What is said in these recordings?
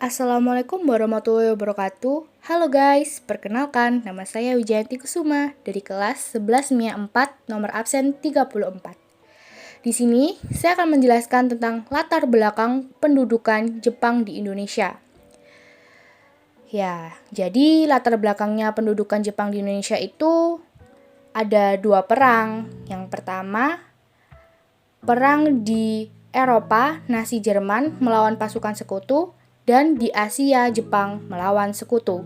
Assalamualaikum warahmatullahi wabarakatuh. Halo guys, perkenalkan nama saya Wijayanti Kusuma dari kelas 11 MIA 4 nomor absen 34. Di sini saya akan menjelaskan tentang latar belakang pendudukan Jepang di Indonesia. Ya, jadi latar belakangnya pendudukan Jepang di Indonesia itu ada dua perang. Yang pertama, perang di Eropa, Nazi Jerman melawan pasukan sekutu, dan di Asia, Jepang melawan sekutu.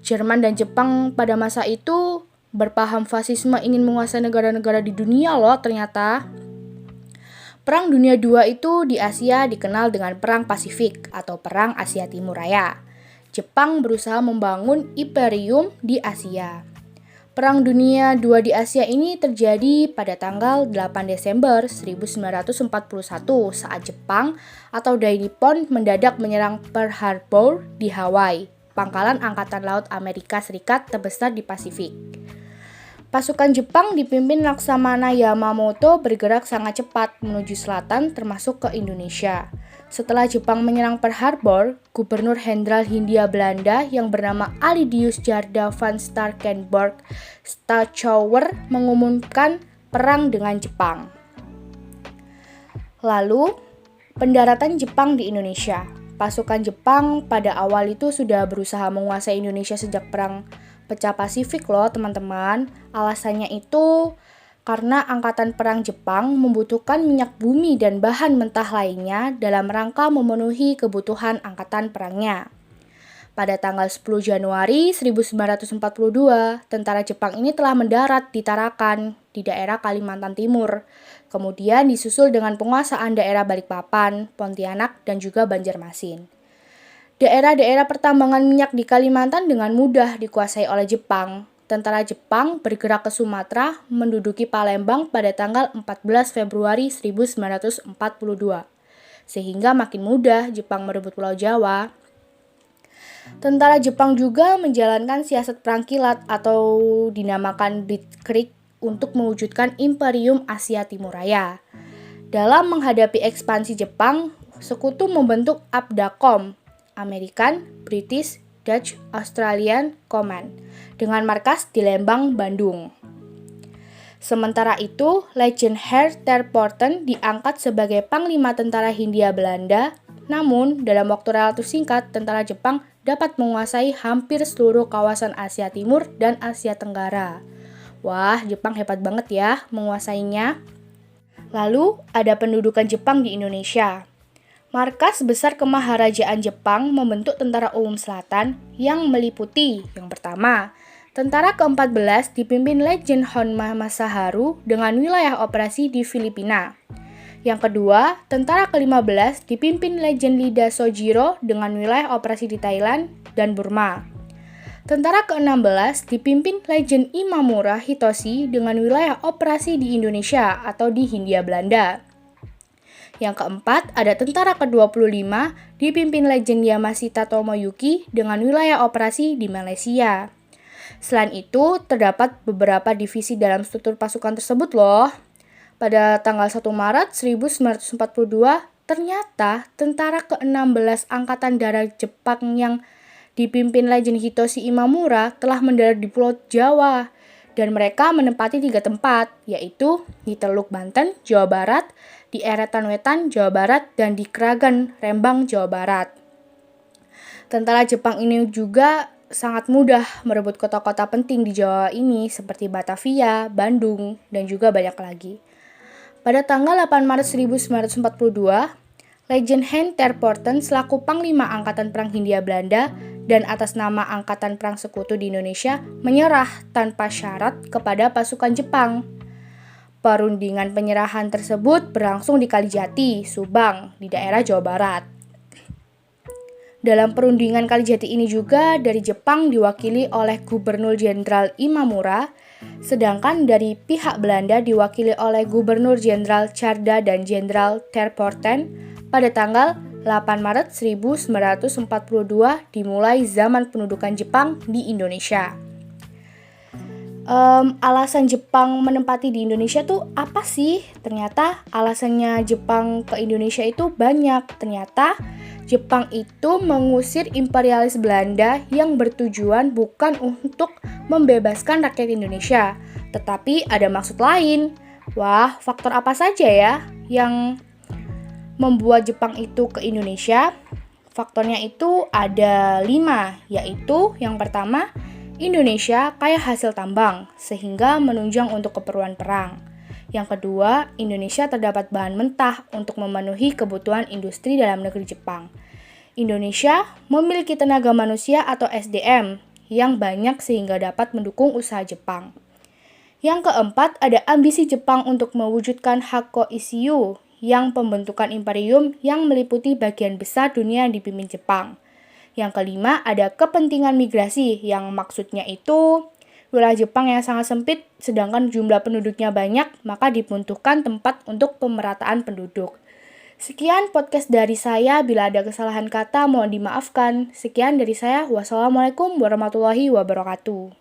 Jerman dan Jepang pada masa itu berpaham fasisme ingin menguasai negara-negara di dunia loh ternyata. Perang Dunia II itu di Asia dikenal dengan Perang Pasifik atau Perang Asia Timur Raya. Jepang berusaha membangun imperium di Asia. Perang Dunia II di Asia ini terjadi pada tanggal 8 Desember 1941 saat Jepang atau Dai Nippon mendadak menyerang Pearl Harbor di Hawaii, pangkalan Angkatan Laut Amerika Serikat terbesar di Pasifik. Pasukan Jepang dipimpin Laksamana Yamamoto bergerak sangat cepat menuju selatan termasuk ke Indonesia. Setelah Jepang menyerang Pearl Harbor, Gubernur Jenderal Hindia Belanda yang bernama Alidius Djardja van Starkenborgh Stachouwer mengumumkan perang dengan Jepang. Lalu, pendaratan Jepang di Indonesia. Pasukan Jepang pada awal itu sudah berusaha menguasai Indonesia sejak perang pecah Pasifik loh teman-teman. Alasannya itu karena Angkatan Perang Jepang membutuhkan minyak bumi dan bahan mentah lainnya dalam rangka memenuhi kebutuhan angkatan perangnya. Pada tanggal 10 Januari 1942, tentara Jepang ini telah mendarat di Tarakan, di daerah Kalimantan Timur. Kemudian disusul dengan penguasaan daerah Balikpapan, Pontianak, dan juga Banjarmasin. Daerah-daerah pertambangan minyak di Kalimantan dengan mudah dikuasai oleh Jepang. Tentara Jepang bergerak ke Sumatera menduduki Palembang pada tanggal 14 Februari 1942. Sehingga makin mudah Jepang merebut Pulau Jawa. Tentara Jepang juga menjalankan siasat perang kilat atau dinamakan Blitzkrieg untuk mewujudkan Imperium Asia Timur Raya. Dalam menghadapi ekspansi Jepang, sekutu membentuk APDACOM, American, British, Dutch, Australian Command, dengan markas di Lembang, Bandung. Sementara itu, Legend Herr Terpoorten diangkat sebagai Panglima Tentara Hindia Belanda, namun dalam waktu relatif singkat, tentara Jepang dapat menguasai hampir seluruh kawasan Asia Timur dan Asia Tenggara. Wah, Jepang hebat banget ya menguasainya. Lalu, ada pendudukan Jepang di Indonesia. Markas Besar Kemaharajaan Jepang membentuk Tentara Umum Selatan yang meliputi yang pertama, Tentara ke-14 dipimpin Legend Honma Masaharu dengan wilayah operasi di Filipina. Yang kedua, Tentara ke-15 dipimpin Legend Lida Sojiro dengan wilayah operasi di Thailand dan Burma. Tentara ke-16 dipimpin Legend Imamura Hitoshi dengan wilayah operasi di Indonesia atau di Hindia Belanda. Yang keempat, ada Tentara ke-25 dipimpin Legend Yamashita Tomoyuki dengan wilayah operasi di Malaysia. Selain itu, terdapat beberapa divisi dalam struktur pasukan tersebut loh. Pada tanggal 1 Maret 1942, ternyata Tentara ke-16 Angkatan Darat Jepang yang dipimpin Legend Hitoshi Imamura telah mendarat di Pulau Jawa. Dan mereka menempati 3 tempat, yaitu di Teluk Banten, Jawa Barat, di Eretan Wetan, Jawa Barat, dan di Kragan, Rembang, Jawa Barat. Tentara Jepang ini juga sangat mudah merebut kota-kota penting di Jawa ini seperti Batavia, Bandung, dan juga banyak lagi. Pada tanggal 8 Maret 1942, Legend Hein Terpoorten selaku Panglima Angkatan Perang Hindia Belanda dan atas nama Angkatan Perang Sekutu di Indonesia menyerah tanpa syarat kepada pasukan Jepang. Perundingan penyerahan tersebut berlangsung di Kalijati, Subang, di daerah Jawa Barat. Dalam perundingan Kalijati ini juga dari Jepang diwakili oleh Gubernur Jenderal Imamura, sedangkan dari pihak Belanda diwakili oleh Gubernur Jenderal Djardja dan Jenderal Terpoorten. Pada tanggal 8 Maret 1942 dimulai zaman pendudukan Jepang di Indonesia. Alasan Jepang menempati di Indonesia tuh apa sih? Ternyata alasannya Jepang ke Indonesia itu banyak. Ternyata Jepang itu mengusir imperialis Belanda yang bertujuan bukan untuk membebaskan rakyat Indonesia, tetapi ada maksud lain. Wah, faktor apa saja ya yang membuat Jepang itu ke Indonesia? Faktornya itu ada 5, yaitu yang pertama, Indonesia kaya hasil tambang, sehingga menunjang untuk keperluan perang. Yang kedua, Indonesia terdapat bahan mentah untuk memenuhi kebutuhan industri dalam negeri Jepang. Indonesia memiliki tenaga manusia atau SDM yang banyak sehingga dapat mendukung usaha Jepang. Yang keempat, ada ambisi Jepang untuk mewujudkan Hakko Issyu yang pembentukan imperium yang meliputi bagian besar dunia yang dipimpin Jepang. Yang kelima, ada kepentingan migrasi yang maksudnya itu wilayah Jepang yang sangat sempit sedangkan jumlah penduduknya banyak, maka dibutuhkan tempat untuk pemerataan penduduk. Sekian podcast dari saya, bila ada kesalahan kata mohon dimaafkan. Sekian dari saya, wassalamualaikum warahmatullahi wabarakatuh.